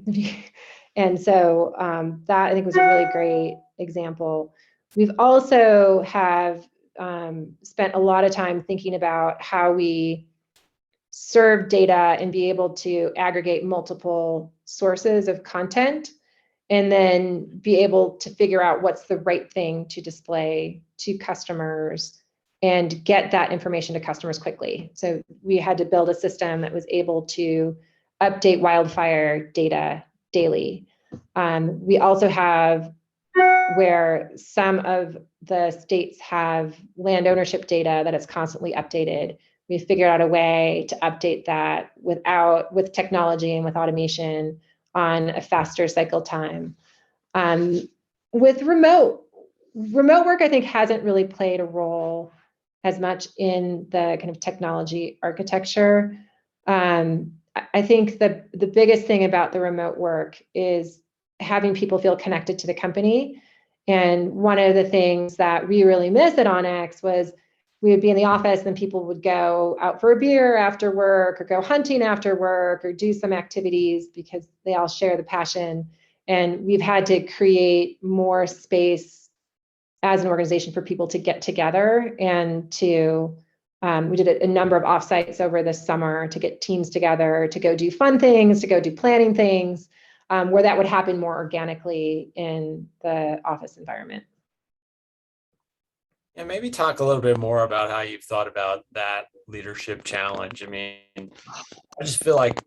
And so that I think was a really great example. We've also spent a lot of time thinking about how we serve data and be able to aggregate multiple sources of content, and then be able to figure out what's the right thing to display to customers and get that information to customers quickly. So we had to build a system that was able to update wildfire data daily. We also have where some of the states have land ownership data that is constantly updated. We figured out a way to update that with technology and with automation on a faster cycle time. With remote work, I think hasn't really played a role as much in the kind of technology architecture. I think the biggest thing about the remote work is having people feel connected to the company. And one of the things that we really miss at Onyx was we would be in the office and people would go out for a beer after work, or go hunting after work, or do some activities because they all share the passion. And we've had to create more space as an organization for people to get together and to we did a number of offsites over the summer to get teams together, to go do fun things, to go do planning things, where that would happen more organically in the office environment. And maybe talk a little bit more about how you've thought about that leadership challenge. I mean, I just feel like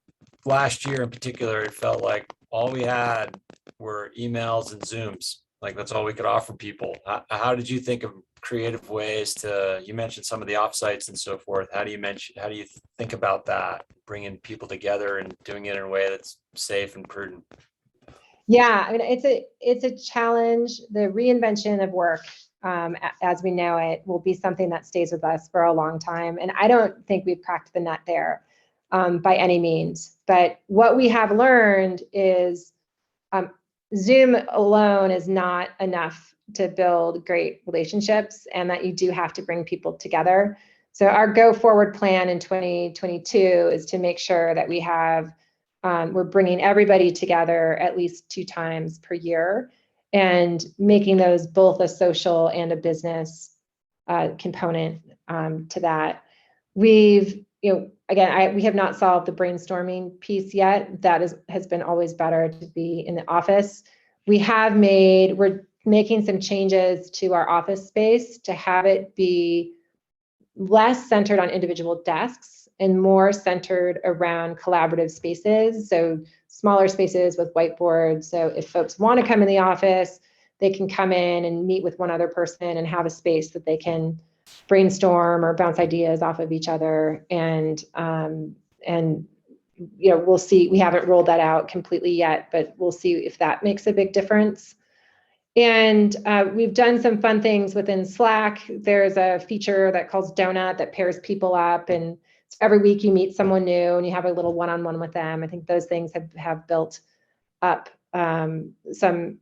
last year in particular, it felt like all we had were emails and Zooms. Like that's all we could offer people. How did you think of creative ways you mentioned some of the offsites and so forth. How do you think about that, bringing people together and doing it in a way that's safe and prudent? Yeah, I mean, it's a challenge. The reinvention of work, as we know it, will be something that stays with us for a long time. And I don't think we've cracked the nut there by any means. But what we have learned is Zoom alone is not enough to build great relationships, and that you do have to bring people together. So our go forward plan in 2022 is to make sure that we're bringing everybody together at least 2 times per year, and making those both a social and a business component to that. We've, again, we have not solved the brainstorming piece yet. That has been always better to be in the office. We're making some changes to our office space to have it be less centered on individual desks and more centered around collaborative spaces. So smaller spaces with whiteboards. So if folks want to come in the office, they can come in and meet with one other person and have a space that they can brainstorm or bounce ideas off of each other. And we'll see. We haven't rolled that out completely yet, but we'll see if that makes a big difference. And we've done some fun things within Slack. There's a feature that calls Donut that pairs people up, and every week you meet someone new and you have a little one-on-one with them. I think those things have built up some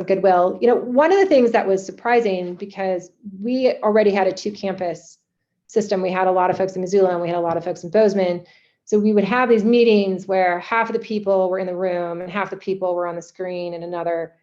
goodwill. One of the things that was surprising, because we already had a 2-campus system. We had a lot of folks in Missoula and we had a lot of folks in Bozeman. So we would have these meetings where half of the people were in the room and half the people were on the screen in another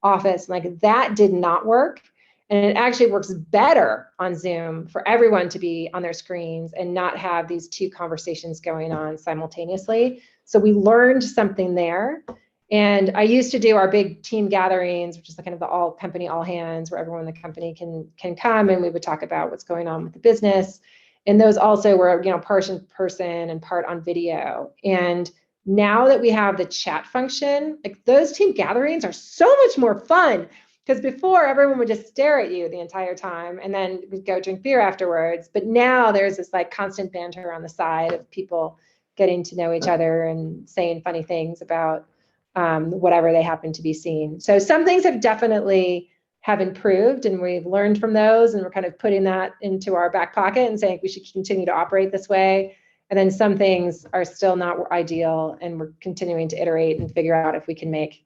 office. Like, that did not work. And it actually works better on Zoom for everyone to be on their screens and not have these 2 conversations going on simultaneously. So we learned something there. And I used to do our big team gatherings, which is the kind of the all company, all hands, where everyone in the company can come, and we would talk about what's going on with the business. And those also were, part in person and part on video. And now that we have the chat function, like, those team gatherings are so much more fun, because before everyone would just stare at you the entire time and then we'd go drink beer afterwards. But now there's this like constant banter on the side of people getting to know each other and saying funny things about whatever they happen to be seeing. So some things have improved, and we've learned from those, and we're kind of putting that into our back pocket and saying we should continue to operate this way. And then some things are still not ideal, and we're continuing to iterate and figure out if we can make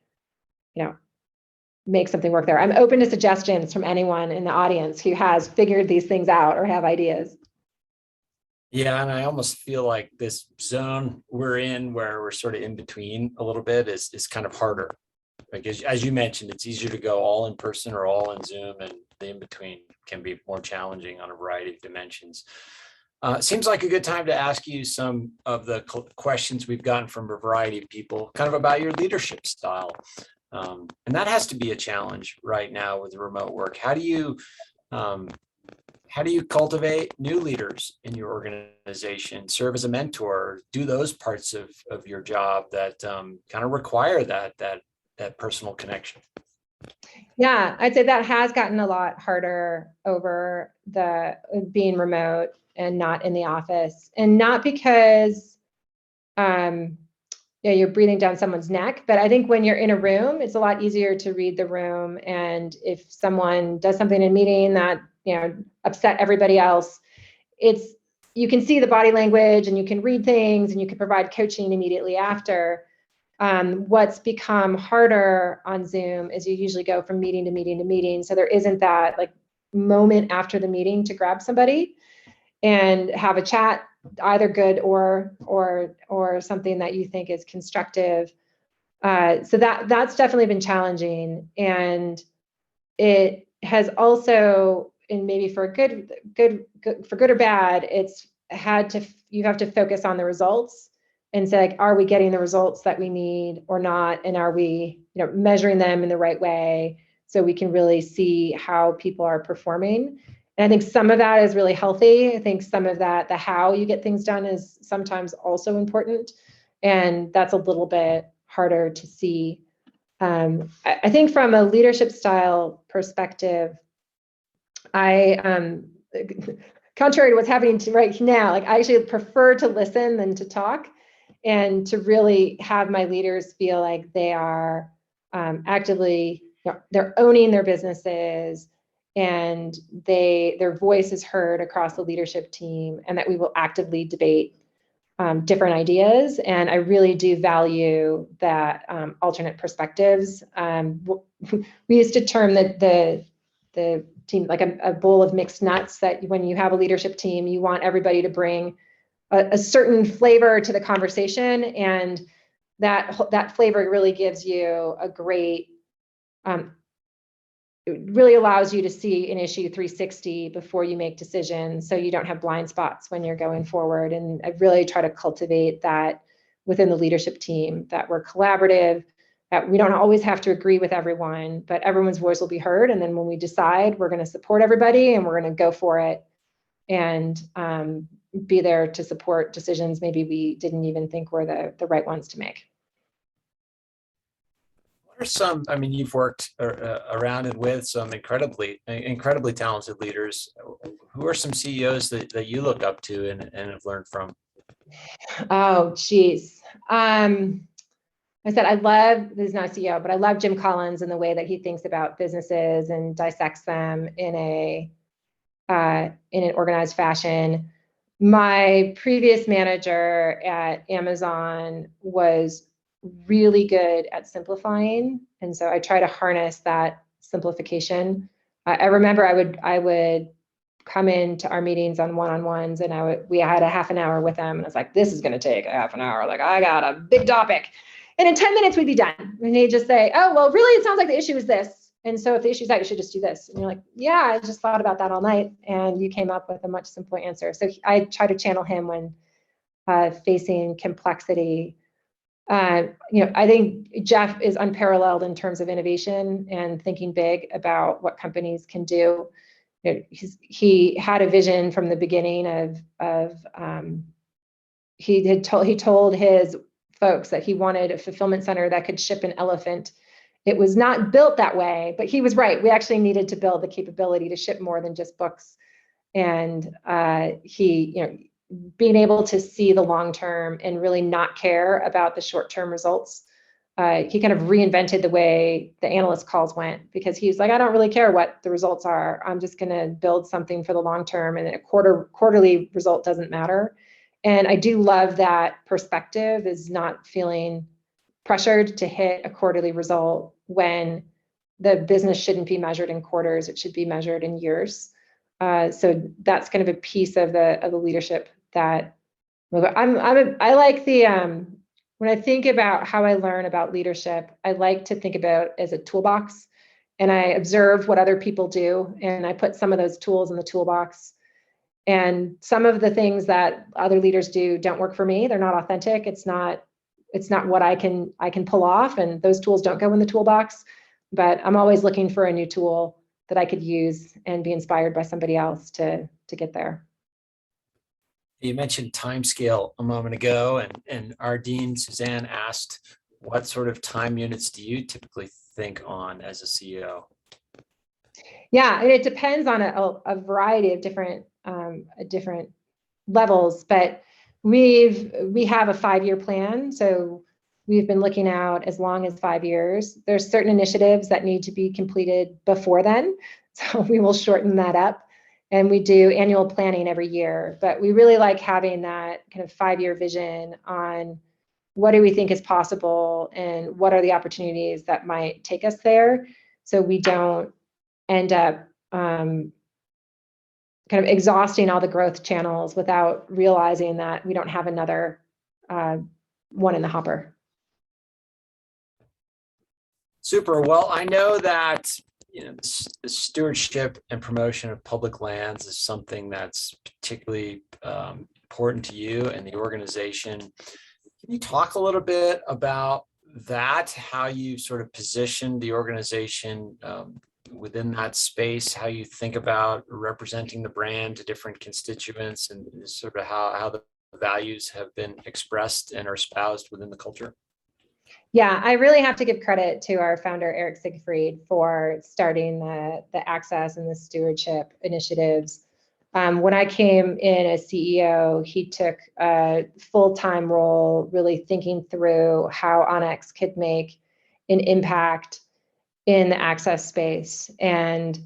something work there. I'm open to suggestions from anyone in the audience who has figured these things out or have ideas. Yeah, and I almost feel like this zone we're in, where we're sort of in between a little bit, is kind of harder. Like, as you mentioned, it's easier to go all in person or all in Zoom, and the in between can be more challenging on a variety of dimensions. Seems like a good time to ask you some of the questions we've gotten from a variety of people, kind of about your leadership style. And that has to be a challenge right now with remote work. How do you cultivate new leaders in your organization, serve as a mentor, do those parts of your job that kind of require that personal connection? Yeah, I'd say that has gotten a lot harder over the being remote and not in the office, and not because you're breathing down someone's neck, but I think when you're in a room, it's a lot easier to read the room. And if someone does something in a meeting that upset everybody else, you can see the body language and you can read things and you can provide coaching immediately after. What's become harder on Zoom is you usually go from meeting to meeting to meeting. So there isn't that like moment after the meeting to grab somebody and have a chat, either good or something that you think is constructive. So that's definitely been challenging. And it has also, and maybe for good or bad, you have to focus on the results and say, like, are we getting the results that we need or not? And are we, measuring them in the right way so we can really see how people are performing? And I think some of that is really healthy. I think some of that, the how you get things done, is sometimes also important. And that's a little bit harder to see. I think from a leadership style perspective, contrary to what's happening right now, like, I actually prefer to listen than to talk, and to really have my leaders feel like they are actively, they're owning their businesses, and their voice is heard across the leadership team, and that we will actively debate different ideas. And I really do value that alternate perspectives. We used to term the team like a bowl of mixed nuts, that when you have a leadership team, you want everybody to bring a certain flavor to the conversation, and that flavor really gives you a great it really allows you to see an issue 360 before you make decisions, so you don't have blind spots when you're going forward. And I really try to cultivate that within the leadership team, that we're collaborative, that we don't always have to agree with everyone, but everyone's voice will be heard. And then when we decide, we're going to support everybody and we're going to go for it, and be there to support decisions maybe we didn't even think were the right ones to make. What are some, I mean, you've worked around and with some incredibly talented leaders. Who are some CEOs that you look up to and have learned from? Oh, geez. I said, I love, this is not a CEO, but I love Jim Collins and the way that he thinks about businesses and dissects them in an organized fashion. My previous manager at Amazon was really good at simplifying, and so I try to harness that simplification. I remember I would come into our meetings on one-on-ones, and we had a half an hour with them, and I was like, this is going to take a half an hour. Like, I got a big topic, and in 10 minutes we'd be done. And he'd just say, oh, well, really, it sounds like the issue is this. And so if the issue is that, you should just do this. And you're like, yeah, I just thought about that all night, and you came up with a much simpler answer. So I try to channel him when facing complexity. I think Jeff is unparalleled in terms of innovation and thinking big about what companies can do. He had a vision from the beginning he told his folks that he wanted a fulfillment center that could ship an elephant. It was not built that way, but he was right. We actually needed to build the capability to ship more than just books. And being able to see the long term and really not care about the short term results. He kind of reinvented the way the analyst calls went, because he's like, I don't really care what the results are. I'm just going to build something for the long term, and a quarterly result doesn't matter. And I do love that perspective, is not feeling pressured to hit a quarterly result when the business shouldn't be measured in quarters. It should be measured in years. So that's kind of a piece of the leadership that I like when I think about how I learn about leadership, I like to think about it as a toolbox, and I observe what other people do, and I put some of those tools in the toolbox. And some of the things that other leaders do don't work for me. They're not authentic. It's not what I can pull off, and those tools don't go in the toolbox. But I'm always looking for a new tool that I could use and be inspired by somebody else to get there. You mentioned timescale a moment ago, and our dean, Suzanne, asked, what sort of time units do you typically think on as a CEO? Yeah, and it depends on a variety of different levels, but we have a 5-year plan. So we've been looking out as long as 5 years. There's certain initiatives that need to be completed before then, so we will shorten that up. And we do annual planning every year, but we really like having that kind of 5-year vision on what do we think is possible and what are the opportunities that might take us there, so we don't end up kind of exhausting all the growth channels without realizing that we don't have another one in the hopper. Super. Well, I know that the stewardship and promotion of public lands is something that's particularly important to you and the organization. Can you talk a little bit about that, how you sort of position the organization within that space, how you think about representing the brand to different constituents, and sort of how the values have been expressed and are espoused within the culture? Yeah, I really have to give credit to our founder, Eric Siegfried, for starting the access and the stewardship initiatives. When I came in as CEO, he took a full-time role, really thinking through how Onyx could make an impact in the access space. And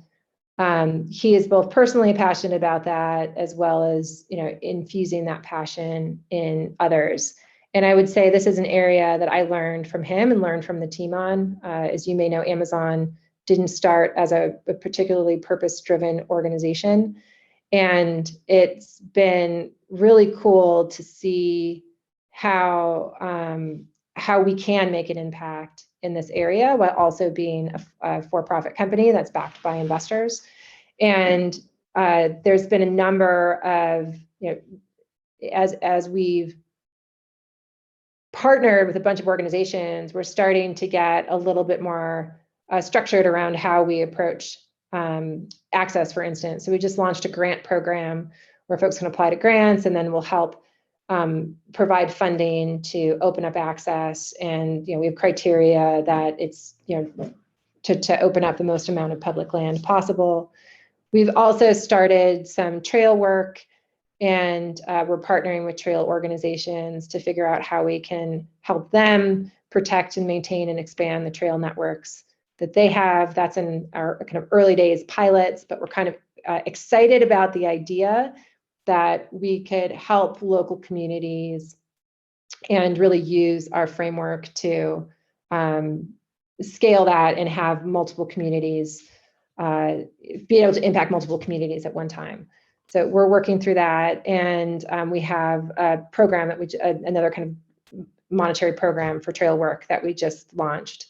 he is both personally passionate about that, as well as infusing that passion in others. And I would say this is an area that I learned from him and learned from the team on. As you may know, Amazon didn't start as a particularly purpose-driven organization. And it's been really cool to see how we can make an impact in this area while also being a for-profit company that's backed by investors. And there's been a number of, as we've partnered with a bunch of organizations, we're starting to get a little bit more structured around how we approach access, for instance. So we just launched a grant program where folks can apply to grants, and then we'll help provide funding to open up access. And we have criteria that it's to open up the most amount of public land possible. We've also started some trail work, and we're partnering with trail organizations to figure out how we can help them protect and maintain and expand the trail networks that they have. That's in our kind of early days pilots, but we're kind of excited about the idea that we could help local communities and really use our framework to scale that and have multiple communities be able to impact multiple communities at one time. So we're working through that, and we have a program that another kind of monetary program for trail work that we just launched.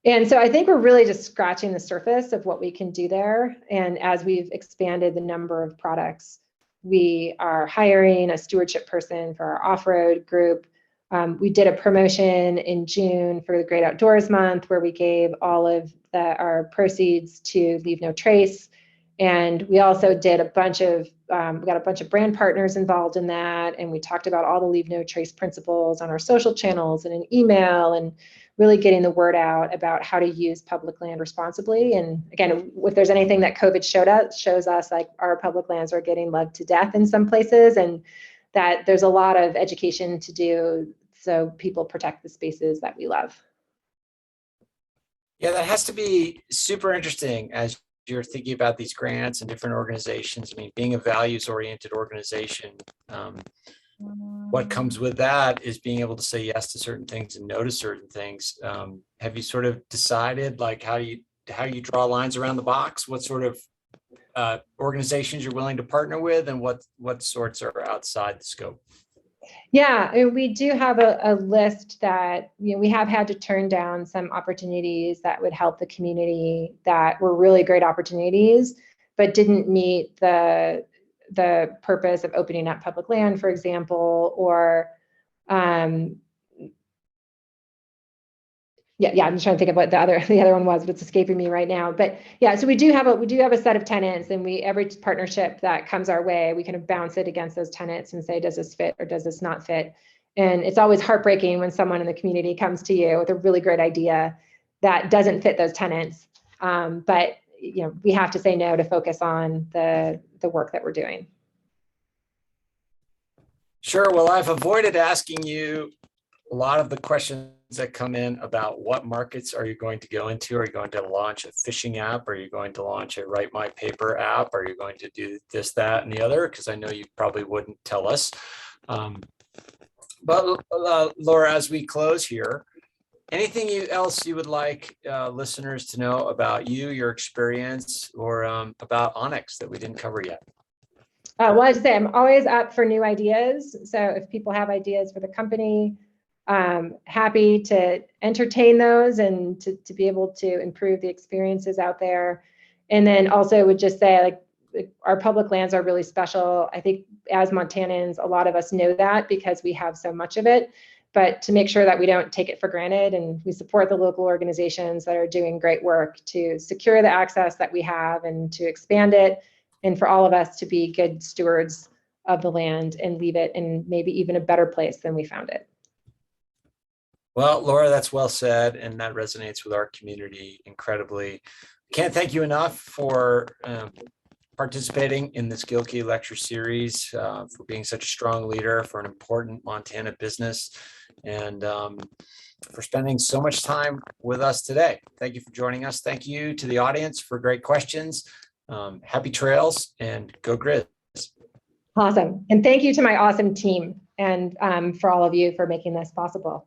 And so I think we're really just scratching the surface of what we can do there. And as we've expanded the number of products, we are hiring a stewardship person for our off-road group. We did a promotion in June for the Great Outdoors Month, where we gave all of our proceeds to Leave No Trace. And we also did we got a bunch of brand partners involved in that. And we talked about all the Leave No Trace principles on our social channels and in email, and really getting the word out about how to use public land responsibly. And again, if there's anything that COVID shows us, like our public lands are getting loved to death in some places, and that there's a lot of education to do so people protect the spaces that we love. Yeah, that has to be super interesting as you're thinking about these grants and different organizations. I mean, being a values-oriented organization, what comes with that is being able to say yes to certain things and no to certain things. Have you sort of decided, like, how you draw lines around the box? What sort of organizations you're willing to partner with, and what sorts are outside the scope? Yeah, and we do have a list that we have had to turn down some opportunities that would help the community that were really great opportunities, but didn't meet the purpose of opening up public land, for example, or I'm just trying to think of what the other one was, but it's escaping me right now. But yeah, so we do have a set of tenants, and every partnership that comes our way, we kind of bounce it against those tenants and say, does this fit or does this not fit? And it's always heartbreaking when someone in the community comes to you with a really great idea that doesn't fit those tenants. But we have to say no to focus on the work that we're doing. Sure. Well, I've avoided asking you a lot of the questions that come in about what markets are you going to go into. Are you going to launch a fishing app? Are you going to launch a Write My Paper app? Are you going to do this, that, and the other? Because I know you probably wouldn't tell us. But Laura, as we close here, anything else you would like listeners to know about you, your experience, or about Onyx that we didn't cover yet? Well, I'd say I'm always up for new ideas. So if people have ideas for the company, happy to entertain those and to be able to improve the experiences out there. And then also would just say, like, our public lands are really special. I think as Montanans, a lot of us know that because we have so much of it, but to make sure that we don't take it for granted, and we support the local organizations that are doing great work to secure the access that we have and to expand it, and for all of us to be good stewards of the land and leave it in maybe even a better place than we found it. Well, Laura, that's well said, and that resonates with our community incredibly. Can't thank you enough for participating in this Gilke lecture series, for being such a strong leader for an important Montana business, and for spending so much time with us today. Thank you for joining us. Thank you to the audience for great questions. Happy trails, and go Grizz. Awesome. And thank you to my awesome team, and for all of you for making this possible.